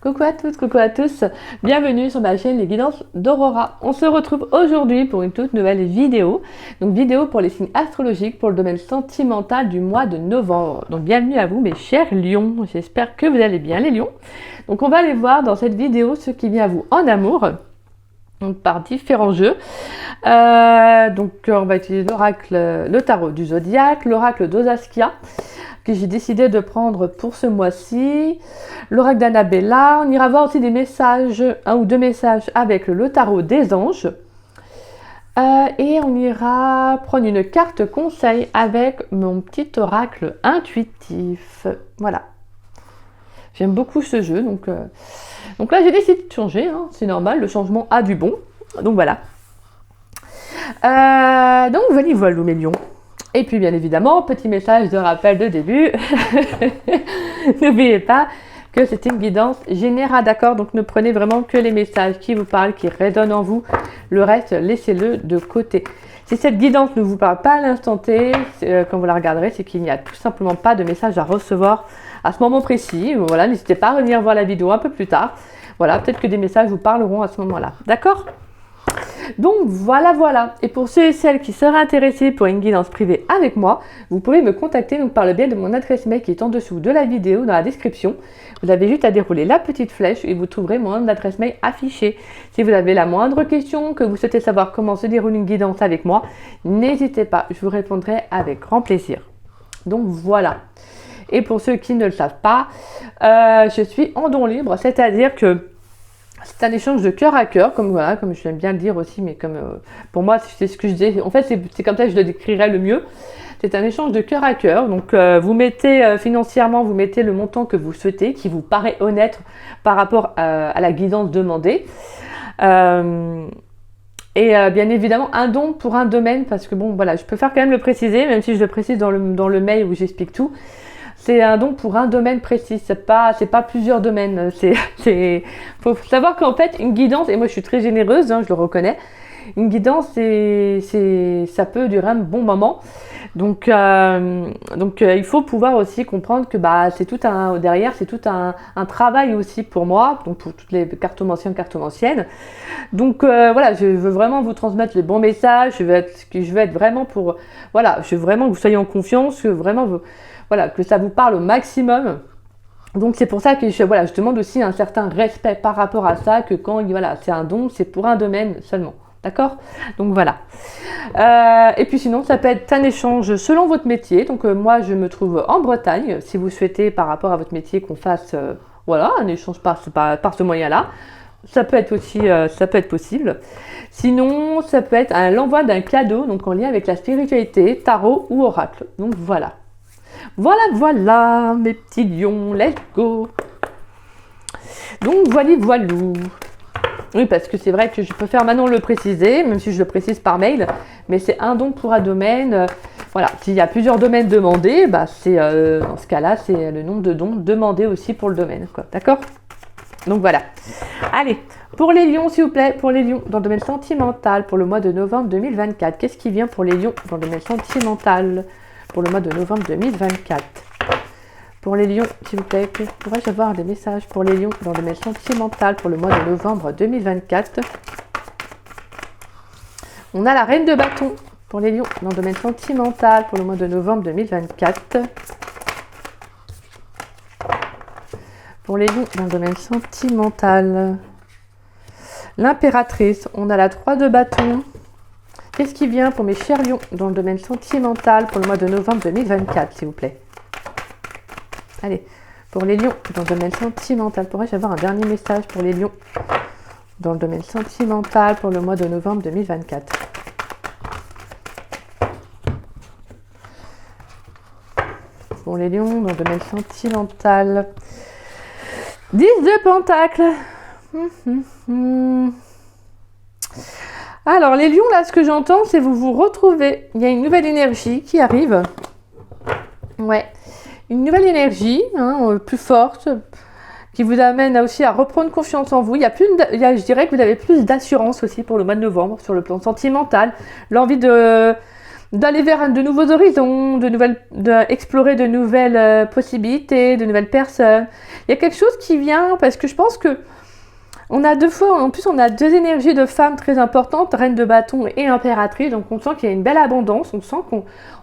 Coucou à toutes, coucou à tous, bienvenue sur ma chaîne Les Guidances d'Aurora. On se retrouve aujourd'hui pour une toute nouvelle vidéo, donc vidéo pour les signes astrologiques pour le domaine sentimental du mois de novembre. Donc bienvenue à vous mes chers lions, j'espère que vous allez bien les lions. Donc on va aller voir dans cette vidéo ce qui vient à vous en amour, donc par différents jeux. Donc on va utiliser l'oracle, le tarot du zodiaque, l'oracle d'Osaskia, que j'ai décidé de prendre pour ce mois-ci, l'oracle d'Annabella. On ira voir aussi des messages, un ou deux messages avec le tarot des anges. Et on ira prendre une carte conseil avec mon petit oracle intuitif. Voilà. J'aime beaucoup ce jeu, donc là j'ai décidé de changer, hein, c'est normal, le changement a du bon. Donc voilà. Donc voilà mes lions. Et puis bien évidemment, petit message de rappel de début, n'oubliez pas que c'est une guidance générale, d'accord? Donc ne prenez vraiment que les messages qui vous parlent, qui résonnent en vous, le reste laissez-le de côté. Si cette guidance ne vous parle pas à l'instant T, quand vous la regarderez, c'est qu'il n'y a tout simplement pas de message à recevoir à ce moment précis. Voilà, n'hésitez pas à revenir voir la vidéo un peu plus tard. Voilà, peut-être que des messages vous parleront à ce moment-là, d'accord? Donc voilà, et pour ceux et celles qui seraient intéressés pour une guidance privée avec moi, vous pouvez me contacter donc par le biais de mon adresse mail qui est en dessous de la vidéo dans la description. Vous avez juste à dérouler la petite flèche et vous trouverez mon adresse mail affichée. Si vous avez la moindre question, que vous souhaitez savoir comment se déroule une guidance avec moi, n'hésitez pas, je vous répondrai avec grand plaisir. Donc voilà. Et pour ceux qui ne le savent pas, je suis en don libre, c'est-à-dire que c'est un échange de cœur à cœur, comme j'aime bien le dire aussi, mais comme pour moi c'est ce que je dis. En fait, c'est comme ça que je le décrirais le mieux. C'est un échange de cœur à cœur. Donc vous mettez financièrement, vous mettez le montant que vous souhaitez, qui vous paraît honnête par rapport à la guidance demandée. Bien évidemment un don pour un domaine, parce que bon voilà, je préfère quand même le préciser, même si je le précise dans le mail où j'explique tout. C'est un don pour un domaine précis, c'est pas plusieurs domaines. Faut savoir qu'en fait une guidance, et moi je suis très généreuse, hein, je le reconnais, une guidance ça peut durer un bon moment. Donc il faut pouvoir aussi comprendre que c'est tout un travail aussi pour moi, donc pour toutes les cartomanciennes. Donc voilà, je veux vraiment vous transmettre les bons messages, je veux être vraiment pour, voilà, je veux vraiment que vous soyez en confiance, que ça vous parle au maximum. Donc c'est pour ça que je demande aussi un certain respect par rapport à ça, que quand c'est un don, c'est pour un domaine seulement. D'accord? Donc voilà. Et puis sinon, ça peut être un échange selon votre métier. Donc moi, je me trouve en Bretagne. Si vous souhaitez, par rapport à votre métier, qu'on fasse un échange par ce moyen-là, ça peut être aussi, ça peut être possible. Sinon, ça peut être l'envoi d'un cadeau, donc en lien avec la spiritualité, tarot ou oracle. Donc voilà. Voilà, mes petits lions, let's go. Donc voilou. Oui, parce que c'est vrai que je préfère maintenant le préciser, même si je le précise par mail, mais c'est un don pour un domaine. Voilà, s'il y a plusieurs domaines demandés, dans ce cas-là, c'est le nombre de dons demandés aussi pour le domaine, quoi. D'accord? Donc voilà. Allez, pour les lions, s'il vous plaît, pour les lions dans le domaine sentimental pour le mois de novembre 2024. Qu'est-ce qui vient pour les lions dans le domaine sentimental pour le mois de novembre 2024? Pour les lions, s'il vous plaît, pourrais-je avoir des messages pour les lions dans le domaine sentimental pour le mois de novembre 2024? On a la reine de bâton pour les lions dans le domaine sentimental pour le mois de novembre 2024. Pour les lions dans le domaine sentimental, l'impératrice, on a la 3 de bâton. Qu'est-ce qui vient pour mes chers lions dans le domaine sentimental pour le mois de novembre 2024, s'il vous plaît? Allez, pour les lions dans le domaine sentimental, pourrais-je avoir un dernier message pour les lions dans le domaine sentimental pour le mois de novembre 2024? Pour les lions dans le domaine sentimental, 10 de pentacles. Alors les lions, là, ce que j'entends, c'est vous retrouvez. Il y a une nouvelle énergie qui arrive. Ouais. Une nouvelle énergie, plus forte, qui vous amène aussi à reprendre confiance en vous. Je dirais que vous avez plus d'assurance aussi pour le mois de novembre sur le plan sentimental. L'envie de d'aller vers de nouveaux horizons, d'explorer de nouvelles possibilités, de nouvelles personnes. Il y a quelque chose qui vient parce que je pense que on a deux fois, en plus on a deux énergies de femmes très importantes, reine de bâton et impératrice, donc on sent qu'il y a une belle abondance, on sent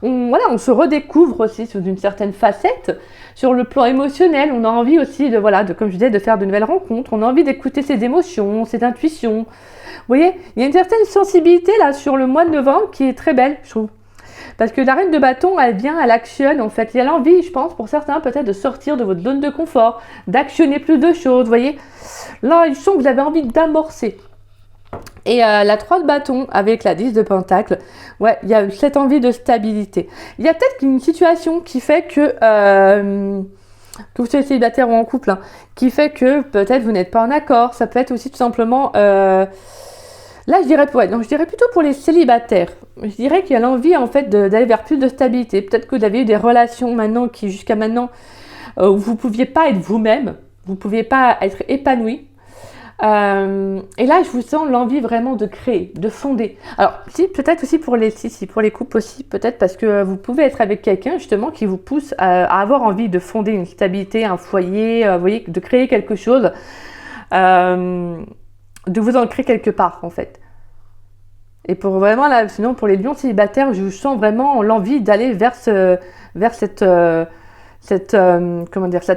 voilà, on se redécouvre aussi sous une certaine facette. Sur le plan émotionnel, on a envie aussi de, voilà, comme je disais, de faire de nouvelles rencontres, on a envie d'écouter ses émotions, ses intuitions. Vous voyez, il y a une certaine sensibilité là sur le mois de novembre qui est très belle, je trouve. Parce que la reine de bâton, elle vient, elle actionne en fait. Il y a l'envie, je pense, pour certains peut-être de sortir de votre zone de confort, d'actionner plus de choses, vous voyez. Là, je sens que vous avez envie d'amorcer. Et la 3 de bâton avec la 10 de pentacle, ouais, il y a cette envie de stabilité. Il y a peut-être une situation qui fait que vous soyez célibataire ou en couple, hein, qui fait que peut-être vous n'êtes pas en accord. Ça peut être aussi tout simplement... Là, je dirais plutôt pour les célibataires. Je dirais qu'il y a l'envie, en fait, d'aller vers plus de stabilité. Peut-être que vous avez eu des relations maintenant qui, jusqu'à maintenant, où vous ne pouviez pas être vous-même. Vous ne pouviez pas être épanoui. Et là, je vous sens l'envie vraiment de créer, de fonder. Alors, si, peut-être aussi pour les couples aussi, peut-être parce que vous pouvez être avec quelqu'un, justement, qui vous pousse à avoir envie de fonder une stabilité, un foyer, vous voyez, de créer quelque chose. De vous ancrer quelque part en fait. Et pour vraiment là, sinon pour les lions célibataires, je sens vraiment l'envie d'aller vers cette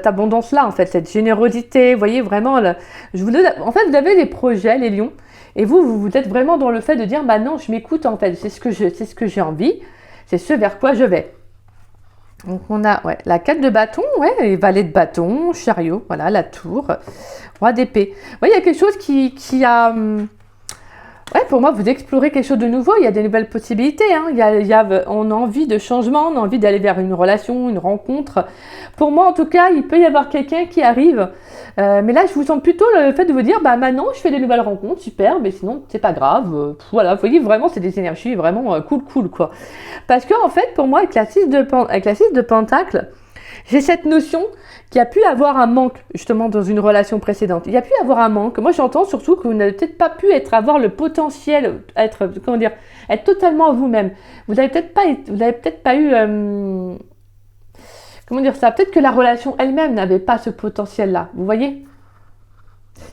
abondance là en fait, cette générosité. Vous voyez vraiment, en fait vous avez des projets les lions et vous êtes vraiment dans le fait de dire bah non je m'écoute en fait, c'est ce que j'ai envie, c'est ce vers quoi je vais. Donc on a la 4 de bâton, et valet de bâton, chariot, voilà, la tour, roi d'épée. Il y a quelque chose qui a... pour moi, vous explorez quelque chose de nouveau, il y a des nouvelles possibilités. Hein. On a envie de changement, on a envie d'aller vers une relation, une rencontre. Pour moi, en tout cas, il peut y avoir quelqu'un qui arrive. Mais là, je vous sens plutôt le fait de vous dire, bah maintenant, je fais des nouvelles rencontres, super, mais sinon, c'est pas grave. Voilà, vous voyez, vraiment, c'est des énergies vraiment cool, quoi. Parce que, en fait, pour moi, avec la 6 de pentacle, j'ai cette notion qu'il y a pu avoir un manque, justement, dans une relation précédente. Il y a pu avoir un manque. Moi, j'entends surtout que vous n'avez peut-être pas pu avoir le potentiel, être totalement vous-même. Vous n'avez peut-être pas eu... peut-être que la relation elle-même n'avait pas ce potentiel-là, vous voyez.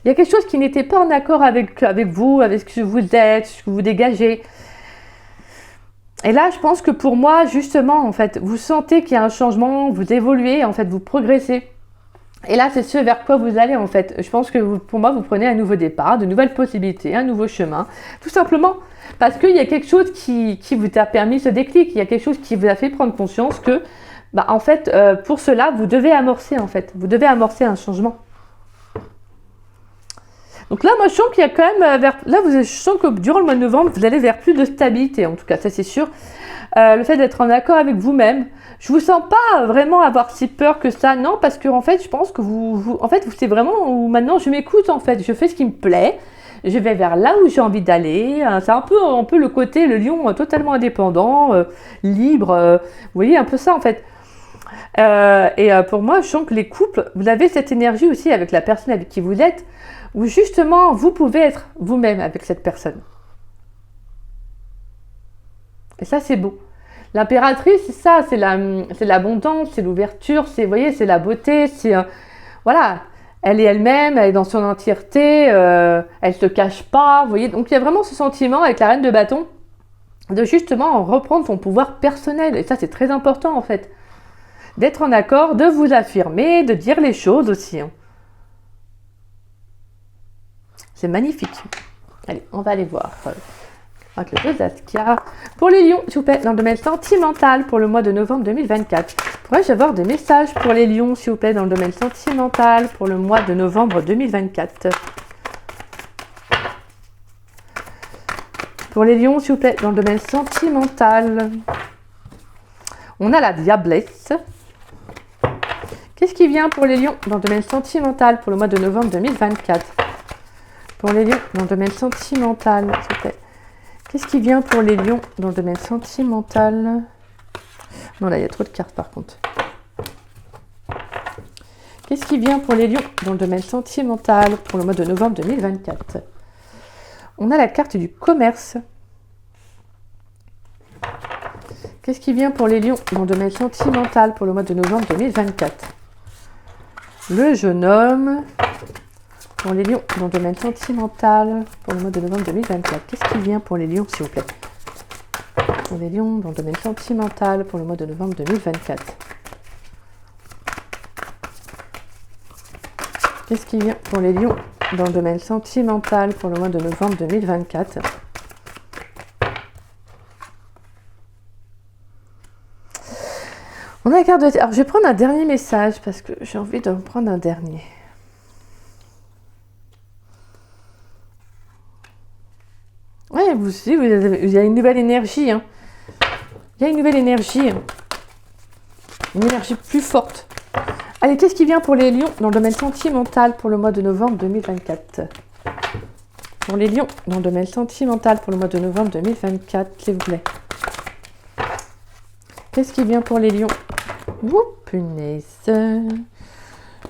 Il y a quelque chose qui n'était pas en accord avec vous, avec ce que vous êtes, ce que vous dégagez. Et là, je pense que pour moi, justement, en fait, vous sentez qu'il y a un changement, vous évoluez, en fait, vous progressez. Et là, c'est ce vers quoi vous allez, en fait. Je pense que pour moi, vous prenez un nouveau départ, de nouvelles possibilités, un nouveau chemin. Tout simplement parce qu'il y a quelque chose qui vous a permis ce déclic. Il y a quelque chose qui vous a fait prendre conscience que, en fait, pour cela, vous devez amorcer, en fait. Vous devez amorcer un changement. Donc là, moi, je sens qu'il y a quand même... je sens que durant le mois de novembre, vous allez vers plus de stabilité, en tout cas, ça c'est sûr. Le fait d'être en accord avec vous-même. Je vous sens pas vraiment avoir si peur que ça, non, parce que en fait, je pense que c'est vraiment où maintenant je m'écoute, en fait. Je fais ce qui me plaît, je vais vers là où j'ai envie d'aller. C'est un peu le côté, le lion totalement indépendant, libre. Vous voyez, un peu ça, en fait. Pour moi, je sens que les couples, vous avez cette énergie aussi avec la personne avec qui vous êtes, où justement, vous pouvez être vous-même avec cette personne. Et ça, c'est beau. L'impératrice, c'est ça, c'est l'abondance, c'est l'ouverture, vous voyez, c'est la beauté, voilà, elle est elle-même, elle est dans son entièreté, elle se cache pas, vous voyez. Donc, il y a vraiment ce sentiment avec la reine de bâton de justement reprendre son pouvoir personnel. Et ça, c'est très important, en fait. D'être en accord, de vous affirmer, de dire les choses aussi. Hein. C'est magnifique. Allez, on va aller voir. Avec le 2 d'Askia. Pour les lions, s'il vous plaît, dans le domaine sentimental pour le mois de novembre 2024. Pourrais-je avoir des messages pour les lions, s'il vous plaît, dans le domaine sentimental pour le mois de novembre 2024. Pour les lions, s'il vous plaît, dans le domaine sentimental. On a la diablesse. Qu'est-ce qui vient pour les lions dans le domaine sentimental pour le mois de novembre 2024? Pour les lions dans le domaine sentimental, s'il vous plaît. Qu'est-ce qui vient pour les lions dans le domaine sentimental? Non, là, il y a trop de cartes par contre. Qu'est-ce qui vient pour les lions dans le domaine sentimental pour le mois de novembre 2024? On a la carte du commerce. Qu'est-ce qui vient pour les lions dans le domaine sentimental pour le mois de novembre 2024? Le jeune homme pour les lions dans le domaine sentimental pour le mois de novembre 2024. Qu'est-ce qui vient pour les lions, s'il vous plaît? Pour les lions dans le domaine sentimental pour le mois de novembre 2024. Qu'est-ce qui vient pour les lions dans le domaine sentimental pour le mois de novembre 2024? On a la carte de... Alors, je vais prendre un dernier message parce que j'ai envie de prendre un dernier. Ouais, vous aussi, il y a une nouvelle énergie. Hein. Il y a une nouvelle énergie. Une énergie plus forte. Allez, qu'est-ce qui vient pour les lions dans le domaine sentimental pour le mois de novembre 2024? Pour les lions dans le domaine sentimental pour le mois de novembre 2024, s'il vous plaît. Qu'est-ce qui vient pour les lions? Ouh, punaise. Il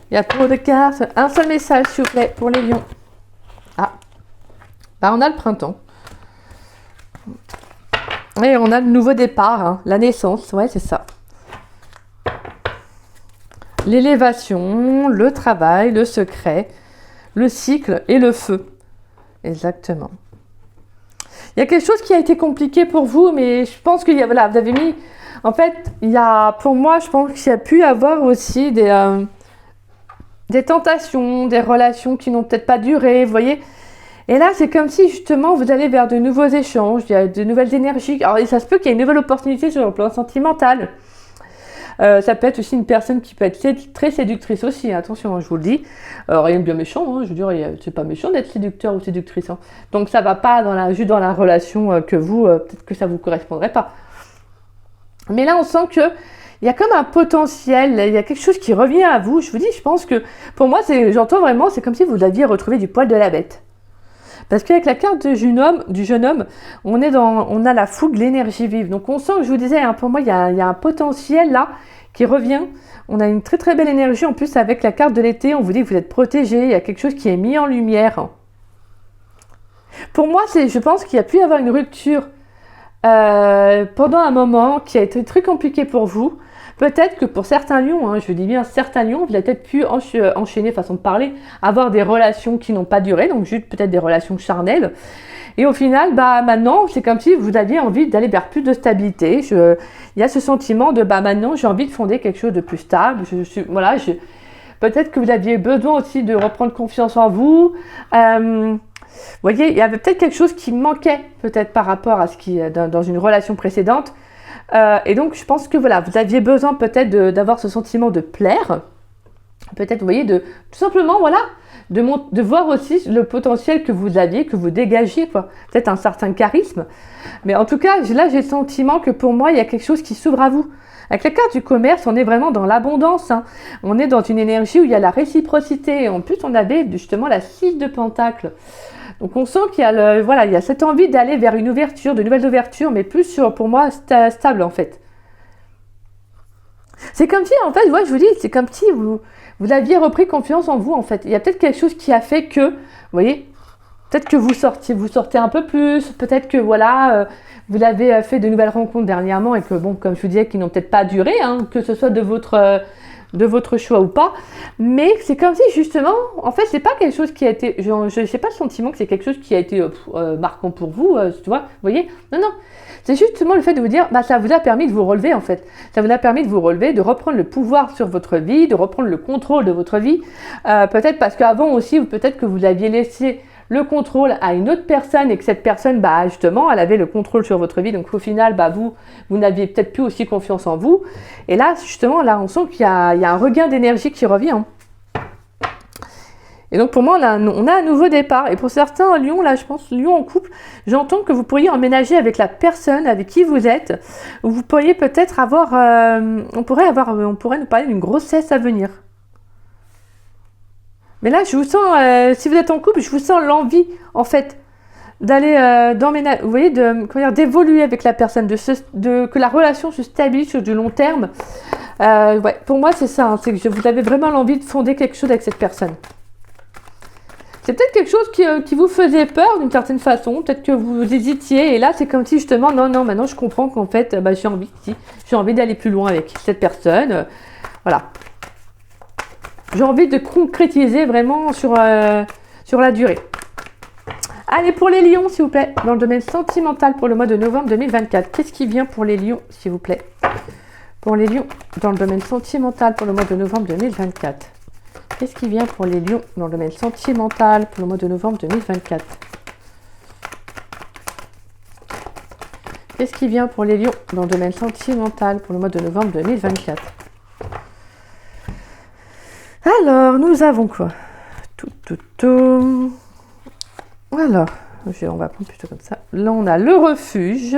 y a trop de cartes. Un seul message, s'il vous plaît, pour les lions. Ah. Bah, on a le printemps. Et on a le nouveau départ, hein, la naissance. Ouais, c'est ça. L'élévation, le travail, le secret, le cycle et le feu. Exactement. Il y a quelque chose qui a été compliqué pour vous, mais je pense qu'il y a, voilà, vous avez mis... En fait, il y a, pour moi, je pense qu'il y a pu avoir aussi des tentations, des relations qui n'ont peut-être pas duré, vous voyez. Et là, c'est comme si, justement, vous allez vers de nouveaux échanges, il y a de nouvelles énergies. Alors, ça se peut qu'il y ait une nouvelle opportunité sur le plan sentimental. Ça peut être aussi une personne qui peut être très séductrice aussi, attention, hein, je vous le dis. Rien de bien méchant, hein, je veux dire, c'est pas méchant d'être séducteur ou séductrice. Hein. Donc, ça va pas juste dans la relation que vous, peut-être que ça vous correspondrait pas. Mais là, on sent que il y a comme un potentiel, il y a quelque chose qui revient à vous. Je vous dis, je pense que pour moi, j'entends vraiment, c'est comme si vous aviez retrouvé du poil de la bête. Parce qu'avec la carte du jeune homme, on a la fougue, l'énergie vive. Donc on sent que je vous disais, hein, pour moi, il y a un potentiel là qui revient. On a une très très belle énergie. En plus, avec la carte de l'été, on vous dit que vous êtes protégé. Il y a quelque chose qui est mis en lumière. Pour moi, je pense qu'il y a pu y avoir une rupture pendant un moment qui a été très compliqué pour vous. Peut-être que pour certains lions, hein, je dis bien certains lions, vous avez peut-être pu enchaîner, façon de parler, avoir des relations qui n'ont pas duré, donc juste peut-être des relations charnelles. Et au final, bah maintenant, c'est comme si vous aviez envie d'aller vers plus de stabilité. Il y a ce sentiment de bah maintenant, j'ai envie de fonder quelque chose de plus stable. Peut-être que vous aviez besoin aussi de reprendre confiance en vous. Vous voyez, il y avait peut-être quelque chose qui manquait peut-être par rapport à ce qui dans une relation précédente. Et donc, je pense que voilà, vous aviez besoin peut-être d'avoir ce sentiment de plaire. Peut-être, vous voyez, tout simplement, voilà, de voir aussi le potentiel que vous aviez, que vous dégagiez, quoi. Peut-être un certain charisme. Mais en tout cas, là, j'ai le sentiment que pour moi, il y a quelque chose qui s'ouvre à vous. Avec la carte du commerce, on est vraiment dans l'abondance. Hein. On est dans une énergie où il y a la réciprocité. Et en plus, on avait justement la 6 de Pentacles. Donc on sent qu'il y a il y a cette envie d'aller vers une ouverture, de nouvelles ouvertures, mais plus pour moi, stable en fait. C'est comme si, en fait, ouais, je vous dis, c'est comme si vous aviez repris confiance en vous, en fait. Il y a peut-être quelque chose qui a fait que, vous voyez, peut-être que vous sortez un peu plus, peut-être que, voilà, vous avez fait de nouvelles rencontres dernièrement et que, bon, comme je vous disais, qui n'ont peut-être pas duré, hein, que ce soit de votre choix ou pas, mais c'est comme si justement, en fait, c'est pas quelque chose qui a été, je n'ai pas le sentiment que c'est quelque chose qui a été marquant pour vous, tu vois, vous voyez, non, c'est justement le fait de vous dire, bah ça vous a permis de vous relever en fait, ça vous a permis de vous relever, de reprendre le pouvoir sur votre vie, de reprendre le contrôle de votre vie, peut-être parce qu'avant aussi, peut-être que vous aviez laissé le contrôle à une autre personne et que cette personne, bah justement, elle avait le contrôle sur votre vie. Donc au final, bah vous n'aviez peut-être plus aussi confiance en vous. Et là, justement, là, on sent qu'il y a un regain d'énergie qui revient. Et donc pour moi, on a un nouveau départ. Et pour certains lions, là, je pense, lions en couple, j'entends que vous pourriez emménager avec la personne avec qui vous êtes. Ou vous pourriez peut-être avoir, on pourrait nous parler d'une grossesse à venir. Mais là, je vous sens, si vous êtes en couple, je vous sens l'envie, en fait, d'aller d'emménager, vous voyez, d'évoluer avec la personne, que la relation se stabilise sur du long terme. Ouais, pour moi, c'est ça, hein, c'est que vous avez vraiment l'envie de fonder quelque chose avec cette personne. C'est peut-être quelque chose qui vous faisait peur d'une certaine façon. Peut-être que vous hésitiez. Et là, c'est comme si justement, non, maintenant je comprends qu'en fait, j'ai envie d'aller plus loin avec cette personne. Voilà. J'ai envie de concrétiser vraiment sur la durée. Allez, pour les lions, s'il vous plaît, dans le domaine sentimental pour le mois de novembre 2024. Qu'est-ce qui vient pour les lions, s'il vous plaît? Pour les lions, dans le domaine sentimental pour le mois de novembre 2024. Qu'est-ce qui vient pour les lions dans le domaine sentimental pour le mois de novembre 2024? Qu'est-ce qui vient pour les lions dans le domaine sentimental pour le mois de novembre 2024? Alors, nous avons quoi? Alors, on va prendre plutôt comme ça. Là, on a le refuge,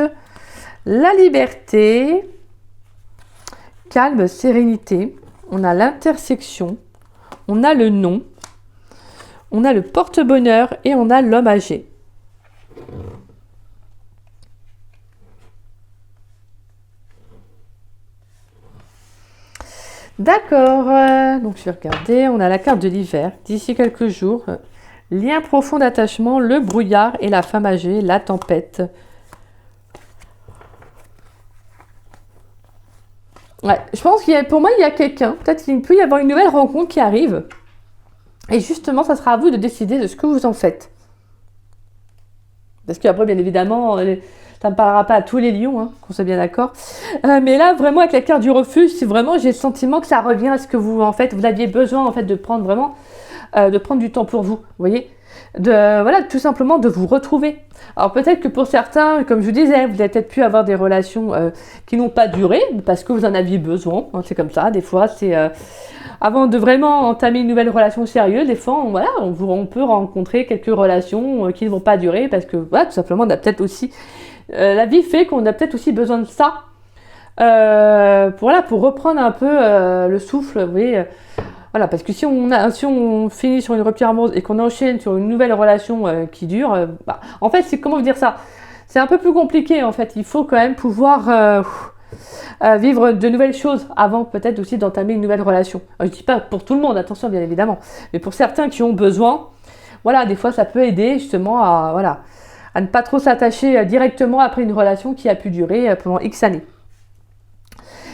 la liberté, calme, sérénité. On a l'intersection, on a le non, on a le porte-bonheur et on a l'homme âgé. D'accord, donc je vais regarder. On a la carte de l'hiver. D'ici quelques jours, lien profond d'attachement, le brouillard et la femme âgée, la tempête. Ouais, je pense pour moi, il y a quelqu'un. Peut-être qu'il peut y avoir une nouvelle rencontre qui arrive. Et justement, ça sera à vous de décider de ce que vous en faites. Parce qu'après, bien évidemment, ça ne parlera pas à tous les lions, hein, qu'on soit bien d'accord. Mais là, vraiment, avec la carte du refuge, c'est vraiment, j'ai le sentiment que ça revient à ce que vous, en fait, vous aviez besoin, en fait, de prendre vraiment, de prendre du temps pour vous, vous voyez, voilà, tout simplement de vous retrouver. Alors peut-être que pour certains, comme je vous disais, vous avez peut-être pu avoir des relations qui n'ont pas duré parce que vous en aviez besoin. Hein, c'est comme ça. Des fois, c'est avant de vraiment entamer une nouvelle relation sérieuse, des fois, voilà, on peut rencontrer quelques relations qui ne vont pas durer parce que, voilà, tout simplement, on a peut-être aussi la vie fait qu'on a peut-être aussi besoin de ça. Pour reprendre un peu le souffle, vous voyez. Voilà, parce que si on finit sur une rupture amoureuse et qu'on enchaîne sur une nouvelle relation qui dure, en fait, c'est comment vous dire ça? C'est un peu plus compliqué, en fait. Il faut quand même pouvoir vivre de nouvelles choses avant peut-être aussi d'entamer une nouvelle relation. Alors, je dis pas pour tout le monde, attention, bien évidemment. Mais pour certains qui ont besoin, voilà, des fois, ça peut aider justement à ne pas trop s'attacher directement après une relation qui a pu durer pendant X années.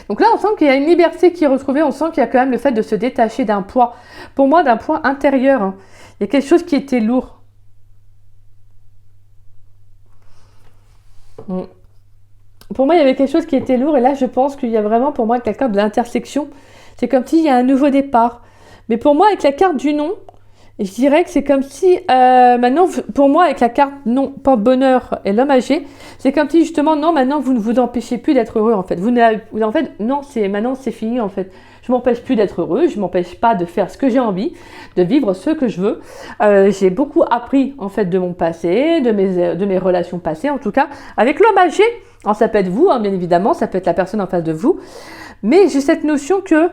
Donc là, on sent qu'il y a une liberté qui est retrouvée, on sent qu'il y a quand même le fait de se détacher d'un poids. Pour moi, d'un poids intérieur. Hein. Il y a quelque chose qui était lourd. Pour moi, il y avait quelque chose qui était lourd et là, je pense qu'il y a vraiment, pour moi, avec la carte de l'intersection, c'est comme s'il y a un nouveau départ. Mais pour moi, avec la carte du non, je dirais que c'est comme si, maintenant, pour moi, avec la carte non, porte-bonheur et l'homme âgé, c'est comme si, justement, non, maintenant, vous ne vous empêchez plus d'être heureux, en fait. Non, maintenant, c'est fini, en fait. Je m'empêche plus d'être heureux, je m'empêche pas de faire ce que j'ai envie, de vivre ce que je veux. J'ai beaucoup appris, en fait, de mon passé, de mes relations passées, en tout cas, avec l'homme âgé. Alors, ça peut être vous, hein, bien évidemment, ça peut être la personne en face de vous. Mais j'ai cette notion que,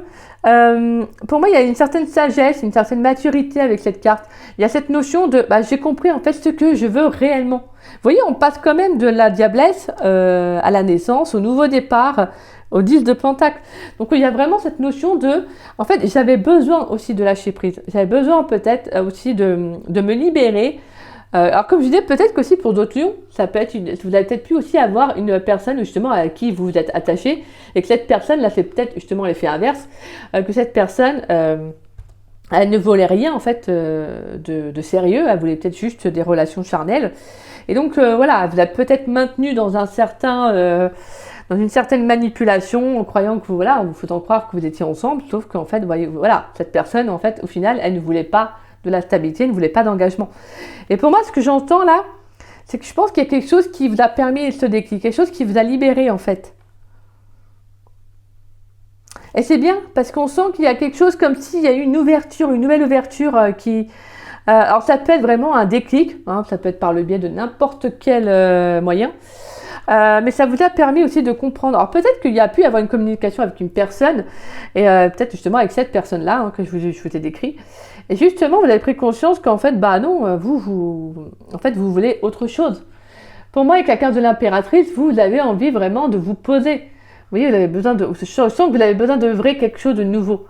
pour moi, il y a une certaine sagesse, une certaine maturité avec cette carte. Il y a cette notion de, j'ai compris en fait ce que je veux réellement. Vous voyez, on passe quand même de la diablesse à la naissance, au nouveau départ, au 10 de Pentacle. Donc il y a vraiment cette notion de, en fait, j'avais besoin aussi de lâcher prise. J'avais besoin peut-être aussi de me libérer. Alors comme je disais, peut-être qu'aussi pour d'autres lions, ça peut être vous avez peut-être pu aussi avoir une personne justement à qui vous êtes attaché et que cette personne là, c'est peut-être justement l'effet inverse, que cette personne elle ne voulait rien en fait de sérieux, elle voulait peut-être juste des relations charnelles et donc voilà, vous avez peut-être maintenu dans dans une certaine manipulation en croyant que en vous faisant croire que vous étiez ensemble, sauf qu'en fait, voilà, cette personne en fait au final, elle ne voulait pas de la stabilité, ne voulait pas d'engagement. Et pour moi, ce que j'entends là, c'est que je pense qu'il y a quelque chose qui vous a permis ce déclic, quelque chose qui vous a libéré en fait. Et c'est bien, parce qu'on sent qu'il y a quelque chose comme s'il y a eu une ouverture, une nouvelle ouverture qui... alors ça peut être vraiment un déclic, hein, ça peut être par le biais de n'importe quel moyen, mais ça vous a permis aussi de comprendre. Alors peut-être qu'il y a pu avoir une communication avec une personne, et peut-être justement avec cette personne-là hein, que je vous ai décrit. Et justement, vous avez pris conscience qu'en fait, non, en fait, vous voulez autre chose. Pour moi, avec la carte de l'impératrice, vous avez envie vraiment de vous poser. Vous voyez, vous avez besoin je sens que vous avez besoin d'œuvrer quelque chose de nouveau.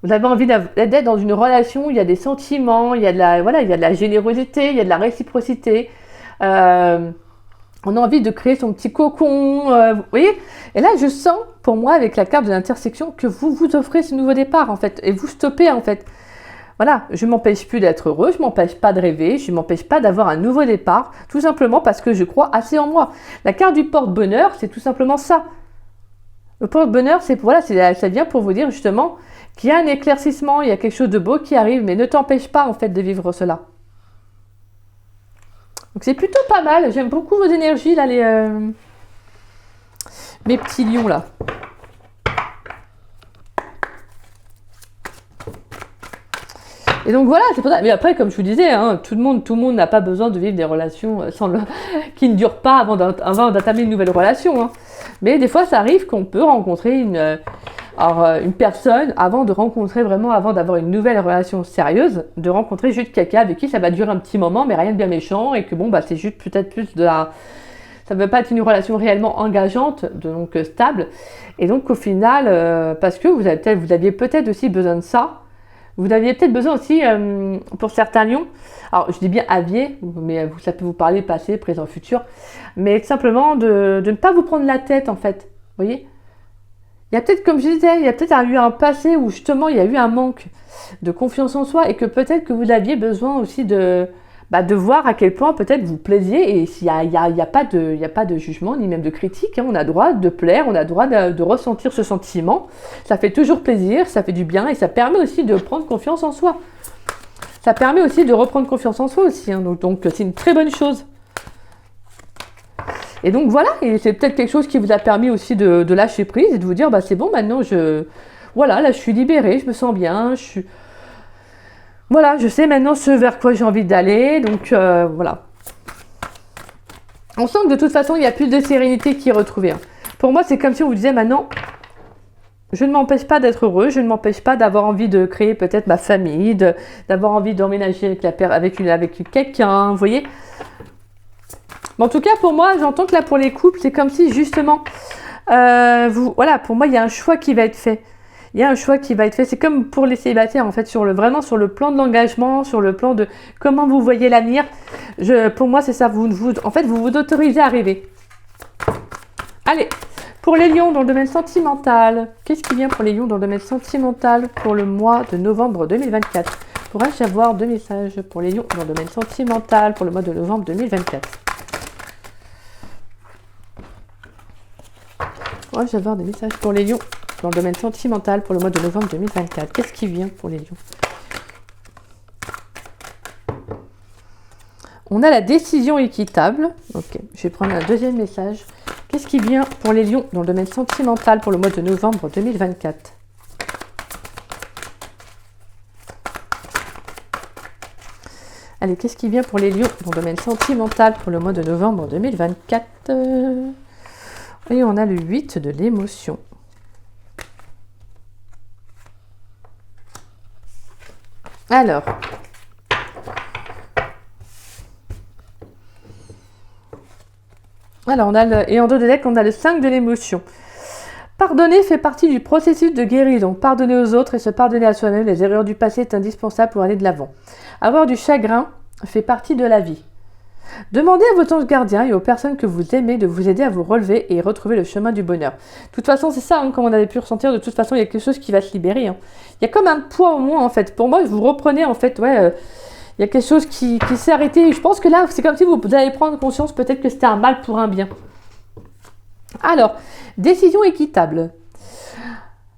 Vous avez envie d'être dans une relation où il y a des sentiments, il y a de la, voilà, il y a de la générosité, il y a de la réciprocité. On a envie de créer son petit cocon, vous voyez. Et là, je sens, pour moi, avec la carte de l'intersection, que vous vous offrez ce nouveau départ, en fait, et vous stoppez, en fait. Voilà, je ne m'empêche plus d'être heureux, je ne m'empêche pas de rêver, je ne m'empêche pas d'avoir un nouveau départ, tout simplement parce que je crois assez en moi. La carte du porte-bonheur, c'est tout simplement ça. Le porte-bonheur, c'est voilà, ça vient pour vous dire justement qu'il y a un éclaircissement, il y a quelque chose de beau qui arrive, mais ne t'empêche pas en fait de vivre cela. Donc c'est plutôt pas mal, j'aime beaucoup vos énergies là, mes petits lions là. Et donc voilà, c'est pour ça. Mais après, comme je vous disais, hein, tout le monde n'a pas besoin de vivre des relations qui ne durent pas avant d'entamer une nouvelle relation. Hein. Mais des fois, ça arrive qu'on peut rencontrer une personne avant d'avoir une nouvelle relation sérieuse, de rencontrer juste quelqu'un avec qui ça va durer un petit moment, mais rien de bien méchant, et que bon, bah, c'est juste peut-être plus de la... Ça ne veut pas être une relation réellement engageante, donc stable. Et donc au final, parce que vous aviez peut-être aussi besoin de ça. Vous aviez peut-être besoin aussi, pour certains lions, alors je dis bien aviez, mais ça peut vous parler passé, présent, futur, mais simplement de ne pas vous prendre la tête en fait, vous voyez. Il y a peut-être, comme je disais, il y a peut-être eu un passé où justement il y a eu un manque de confiance en soi et que peut-être que vous aviez besoin aussi de voir à quel point peut-être vous plaisiez, et s'il y a pas de jugement ni même de critique, hein, on a droit de plaire, on a droit de ressentir ce sentiment, ça fait toujours plaisir, ça fait du bien et ça permet aussi de prendre confiance en soi. Ça permet aussi de reprendre confiance en soi aussi, hein, donc c'est une très bonne chose. Et donc voilà, et c'est peut-être quelque chose qui vous a permis aussi de lâcher prise et de vous dire bah c'est bon, maintenant voilà, là je suis libérée, je me sens bien, voilà, je sais maintenant ce vers quoi j'ai envie d'aller, donc voilà. On sent que de toute façon, il y a plus de sérénité qui est retrouvée. Hein. Pour moi, c'est comme si on vous disait maintenant, je ne m'empêche pas d'être heureux, je ne m'empêche pas d'avoir envie de créer peut-être ma famille, d'avoir envie d'emménager avec quelqu'un, vous voyez. Mais en tout cas, pour moi, j'entends que là, pour les couples, c'est comme si justement, voilà, pour moi, il y a un choix qui va être fait. Il y a un choix qui va être fait. C'est comme pour les célibataires, en fait, vraiment sur le plan de l'engagement, sur le plan de comment vous voyez l'avenir. Pour moi, c'est ça. En fait, vous vous autorisez à rêver. Allez, pour les lions dans le domaine sentimental, qu'est-ce qui vient pour les lions dans le domaine sentimental pour le mois de novembre 2024 ? Pourrais-je avoir 2 messages pour les lions dans le domaine sentimental pour le mois de novembre 2024 ? Pourrais-je avoir des messages pour les lions dans le domaine sentimental pour le mois de novembre 2024 ? Qu'est-ce qui vient pour les lions ? On a la décision équitable. Ok, je vais prendre un deuxième message. Qu'est-ce qui vient pour les lions dans le domaine sentimental pour le mois de novembre 2024 ? Allez, qu'est-ce qui vient pour les lions dans le domaine sentimental pour le mois de novembre 2024 ? Et on a le 8 de l'émotion. Alors, et en dos de deck, on a le 5 de l'émotion. Pardonner fait partie du processus de guérison. Pardonner aux autres et se pardonner à soi-même les erreurs du passé est indispensable pour aller de l'avant. Avoir du chagrin fait partie de la vie. Demandez à vos anges gardiens et aux personnes que vous aimez de vous aider à vous relever et retrouver le chemin du bonheur. De toute façon, c'est ça, hein, comme on avait pu ressentir, de toute façon, il y a quelque chose qui va se libérer. Hein. Il y a comme un poids au moins, en fait. Pour moi, vous reprenez, en fait, il y a quelque chose qui s'est arrêté. Je pense que là, c'est comme si vous allez prendre conscience peut-être que c'était un mal pour un bien. Alors, décision équitable.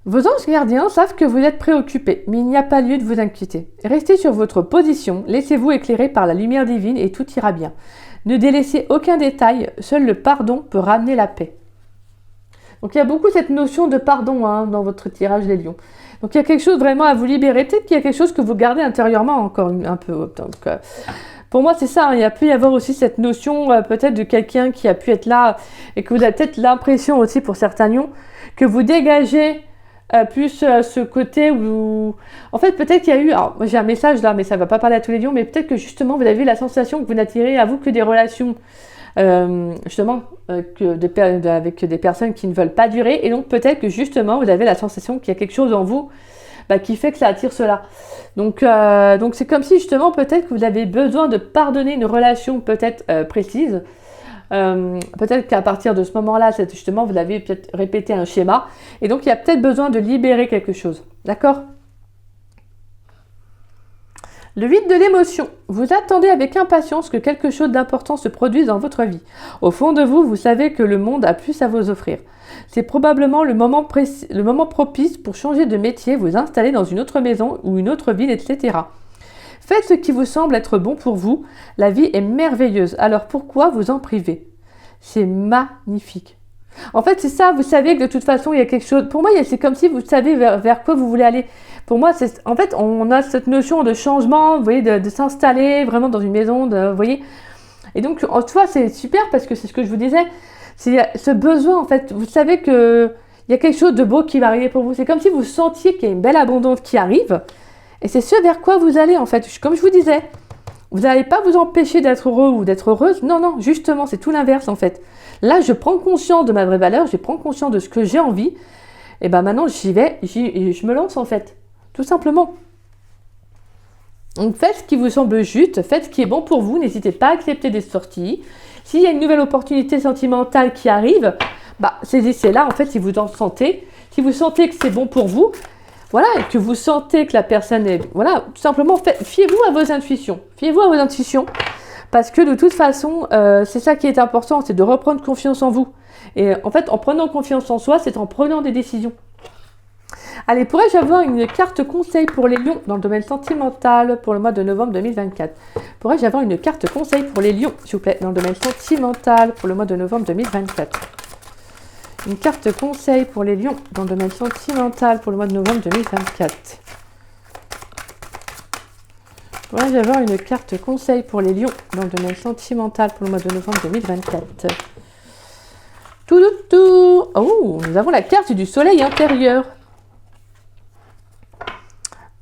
Vos anges gardiens savent que vous êtes préoccupés, mais il n'y a pas lieu de vous inquiéter. Restez sur votre position, laissez-vous éclairer par la lumière divine et tout ira bien. Ne délaissez aucun détail, seul le pardon peut ramener la paix. Donc il y a beaucoup cette notion de pardon dans votre tirage des lions. Donc il y a quelque chose vraiment à vous libérer, peut-être qu'il y a quelque chose que vous gardez intérieurement encore un peu. Donc, pour moi c'est ça, il y a pu y avoir aussi cette notion peut-être de quelqu'un qui a pu être là et que vous avez peut-être l'impression aussi pour certains lions que vous dégagez plus ce côté où... En fait, peut-être qu'il y a eu... Alors, moi, j'ai un message là, mais ça ne va pas parler à tous les lions, mais peut-être que justement, vous avez eu la sensation que vous n'attirez à vous que des relations, justement, avec des personnes qui ne veulent pas durer. Et donc, peut-être que justement, vous avez la sensation qu'il y a quelque chose en vous qui fait que ça attire cela. Donc c'est comme si justement peut-être que vous avez besoin de pardonner une relation peut-être précise. Peut-être qu'à partir de ce moment-là, justement, vous avez peut-être répété un schéma. Et donc, il y a peut-être besoin de libérer quelque chose. D'accord ? Le 8 de l'émotion. Vous attendez avec impatience que quelque chose d'important se produise dans votre vie. Au fond de vous, vous savez que le monde a plus à vous offrir. C'est probablement le moment propice pour changer de métier, vous installer dans une autre maison ou une autre ville, etc. Faites ce qui vous semble être bon pour vous. La vie est merveilleuse. Alors pourquoi vous en priver ? C'est magnifique. En fait, c'est ça. Vous savez que de toute façon, il y a quelque chose. Pour moi, c'est comme si vous savez vers quoi vous voulez aller. Pour moi, en fait, on a cette notion de changement, vous voyez, de s'installer vraiment dans une maison, vous voyez. Et donc, en soi, c'est super parce que c'est ce que je vous disais. C'est ce besoin, en fait. Vous savez qu'il y a quelque chose de beau qui va arriver pour vous. C'est comme si vous sentiez qu'il y a une belle abondance qui arrive. Et c'est ce vers quoi vous allez, en fait. Comme je vous disais, vous n'allez pas vous empêcher d'être heureux ou d'être heureuse. Non, non, justement, c'est tout l'inverse, en fait. Là, je prends conscience de ma vraie valeur, je prends conscience de ce que j'ai envie. Et ben maintenant, j'y vais, je me lance, en fait. Tout simplement. Donc, faites ce qui vous semble juste, faites ce qui est bon pour vous. N'hésitez pas à accepter des sorties. S'il y a une nouvelle opportunité sentimentale qui arrive, saisissez-la, en fait, si vous en sentez. Si vous sentez que c'est bon pour vous, voilà, et que vous sentez que la personne est... Voilà, tout simplement, fiez-vous à vos intuitions. Fiez-vous à vos intuitions. Parce que de toute façon, c'est ça qui est important, c'est de reprendre confiance en vous. Et en fait, en prenant confiance en soi, c'est en prenant des décisions. Allez, pourrais-je avoir une carte conseil pour les lions dans le domaine sentimental pour le mois de novembre 2024 ? Pourrais-je avoir une carte conseil pour les lions, s'il vous plaît, dans le domaine sentimental pour le mois de novembre 2024 ? Une carte conseil pour les lions dans le domaine sentimental pour le mois de novembre 2024. Pourrais-je avoir une carte conseil pour les lions dans le domaine sentimental pour le mois de novembre 2024 ? Tout. Oh, nous avons la carte du soleil intérieur.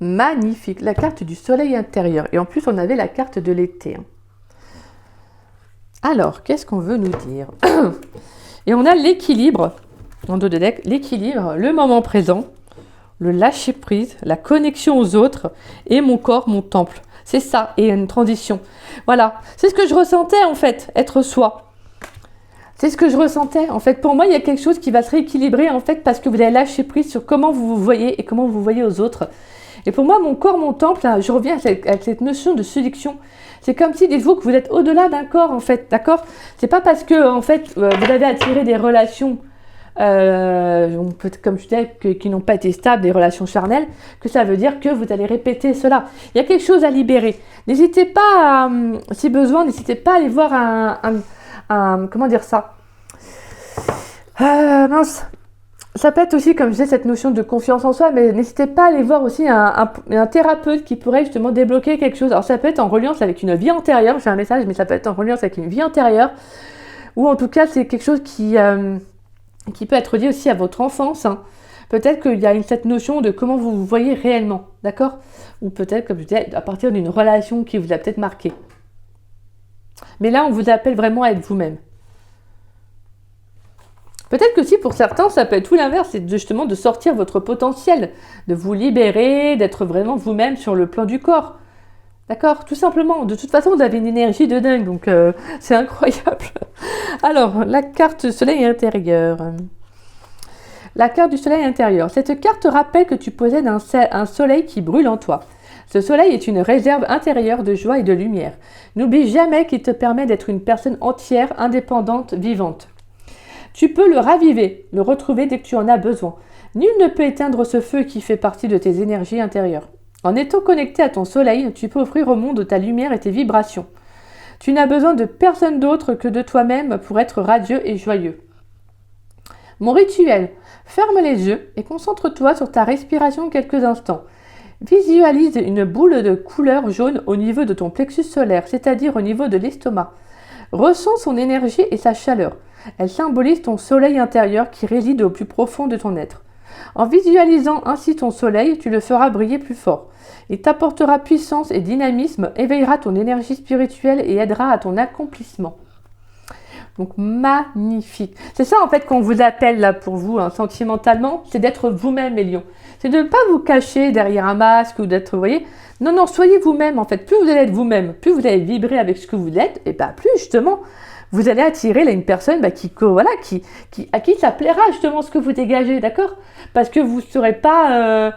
Magnifique, la carte du soleil intérieur. Et en plus, on avait la carte de l'été. Alors, qu'est-ce qu'on veut nous dire ? Et on a l'équilibre, en dos de deck, l'équilibre, le moment présent, le lâcher prise, la connexion aux autres et mon corps, mon temple. C'est ça, et une transition. Voilà, c'est ce que je ressentais en fait, être soi. C'est ce que je ressentais. En fait, pour moi, il y a quelque chose qui va se rééquilibrer en fait parce que vous avez lâché prise sur comment vous vous voyez et comment vous voyez aux autres. Et pour moi, mon corps, mon temple, là, je reviens à cette notion de séduction. C'est comme si, dites-vous que vous êtes au-delà d'un corps, en fait, d'accord ? C'est pas parce que, en fait, vous avez attiré des relations, comme je disais, qui n'ont pas été stables, des relations charnelles, que ça veut dire que vous allez répéter cela. Il y a quelque chose à libérer. N'hésitez pas, si besoin, n'hésitez pas à aller voir comment dire ça ? Mince. Ça peut être aussi, comme je disais, cette notion de confiance en soi, mais n'hésitez pas à aller voir aussi un thérapeute qui pourrait justement débloquer quelque chose. Alors ça peut être en reliance avec une vie antérieure, j'ai un message, mais ça peut être en reliance avec une vie antérieure, ou en tout cas c'est quelque chose qui peut être lié aussi à votre enfance. Hein. Peut-être qu'il y a cette notion de comment vous vous voyez réellement, d'accord ? Ou peut-être, comme je disais, à partir d'une relation qui vous a peut-être marqué. Mais là, on vous appelle vraiment à être vous-même. Peut-être que si pour certains, ça peut être tout l'inverse, c'est justement de sortir votre potentiel, de vous libérer, d'être vraiment vous-même sur le plan du corps. D'accord ? Tout simplement. De toute façon, vous avez une énergie de dingue, donc c'est incroyable. Alors, la carte soleil intérieur. La carte du soleil intérieur. Cette carte rappelle que tu possèdes un soleil qui brûle en toi. Ce soleil est une réserve intérieure de joie et de lumière. N'oublie jamais qu'il te permet d'être une personne entière, indépendante, vivante. Tu peux le raviver, le retrouver dès que tu en as besoin. Nul ne peut éteindre ce feu qui fait partie de tes énergies intérieures. En étant connecté à ton soleil, tu peux offrir au monde ta lumière et tes vibrations. Tu n'as besoin de personne d'autre que de toi-même pour être radieux et joyeux. Mon rituel. Ferme les yeux et concentre-toi sur ta respiration quelques instants. Visualise une boule de couleur jaune au niveau de ton plexus solaire, c'est-à-dire au niveau de l'estomac. Ressens son énergie et sa chaleur. Elle symbolise ton soleil intérieur qui réside au plus profond de ton être. En visualisant ainsi ton soleil, tu le feras briller plus fort. Il t'apportera puissance et dynamisme, éveillera ton énergie spirituelle et aidera à ton accomplissement. Donc magnifique. C'est ça en fait qu'on vous appelle là pour vous, hein, sentimentalement, c'est d'être vous-même les lions. C'est de ne pas vous cacher derrière un masque ou d'être, vous voyez. Non, non, soyez vous-même en fait. Plus vous allez être vous-même, plus vous allez vibrer avec ce que vous êtes, et bah plus justement, vous allez attirer là, une personne à qui ça plaira justement ce que vous dégagez, d'accord? Parce que vous ne serez pas...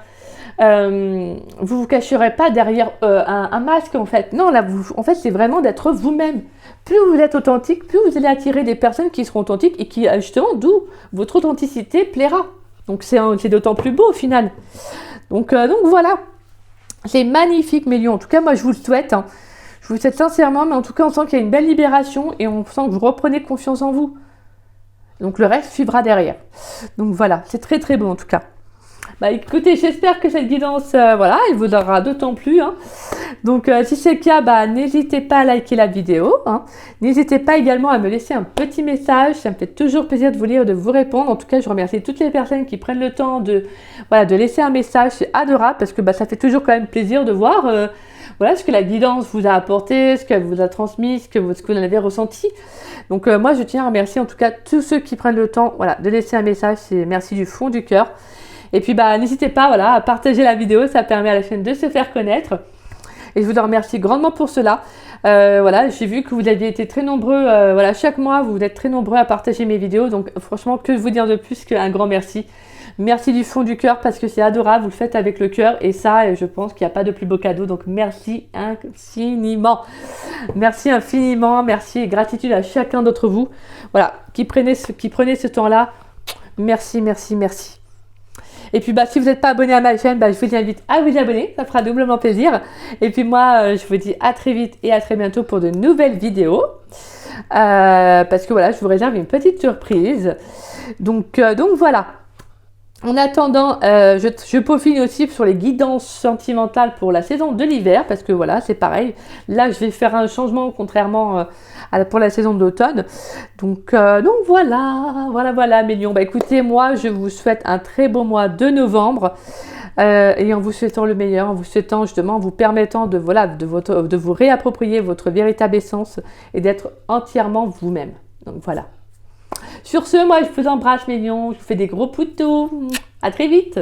vous cacherez pas derrière un masque en fait. Non, là, en fait, c'est vraiment d'être vous-même. Plus vous êtes authentique, plus vous allez attirer des personnes qui seront authentiques et qui, justement, d'où votre authenticité plaira. Donc, c'est d'autant plus beau au final. Donc voilà. C'est magnifique, mes lions. En tout cas, moi, je vous le souhaite. Hein. Je vous le souhaite sincèrement, mais en tout cas, on sent qu'il y a une belle libération et on sent que vous reprenez confiance en vous. Donc, le reste suivra derrière. Donc, voilà. C'est très, très beau, en tout cas. Bah écoutez, j'espère que cette guidance, elle vous aura d'autant plus. Hein. Donc si c'est le cas, bah, n'hésitez pas à liker la vidéo. Hein. N'hésitez pas également à me laisser un petit message. Ça me fait toujours plaisir de vous lire et de vous répondre. En tout cas, je remercie toutes les personnes qui prennent le temps de laisser un message. C'est adorable parce que ça fait toujours quand même plaisir de voir ce que la guidance vous a apporté, ce qu'elle vous a transmis, ce que vous en avez ressenti. Donc moi, je tiens à remercier en tout cas tous ceux qui prennent le temps de laisser un message. C'est merci du fond du cœur. Et puis, n'hésitez pas à partager la vidéo, ça permet à la chaîne de se faire connaître. Et je vous en remercie grandement pour cela. J'ai vu que vous aviez été très nombreux, chaque mois, vous êtes très nombreux à partager mes vidéos. Donc, franchement, que vous dire de plus qu'un grand merci. Merci du fond du cœur parce que c'est adorable, vous le faites avec le cœur. Et ça, je pense qu'il n'y a pas de plus beau cadeau. Donc, merci infiniment. Merci infiniment, merci et gratitude à chacun d'entre vous. Voilà, qui prenez ce temps-là. Merci, merci, merci. Et puis si vous n'êtes pas abonné à ma chaîne, je vous invite à vous abonner, ça fera doublement plaisir. Et puis moi, je vous dis à très vite et à très bientôt pour de nouvelles vidéos. Parce que je vous réserve une petite surprise. Donc voilà. En attendant, je peaufine aussi sur les guidances sentimentales pour la saison de l'hiver, parce que c'est pareil. Là, je vais faire un changement contrairement pour la saison de l'automne. Donc voilà mes lions. Écoutez, moi, je vous souhaite un très beau mois de novembre. Et en vous souhaitant le meilleur, en vous souhaitant justement, en vous permettant de vous réapproprier votre véritable essence et d'être entièrement vous-même. Donc voilà. Sur ce, moi, je vous embrasse, mes lions. Je vous fais des gros poutous. À très vite.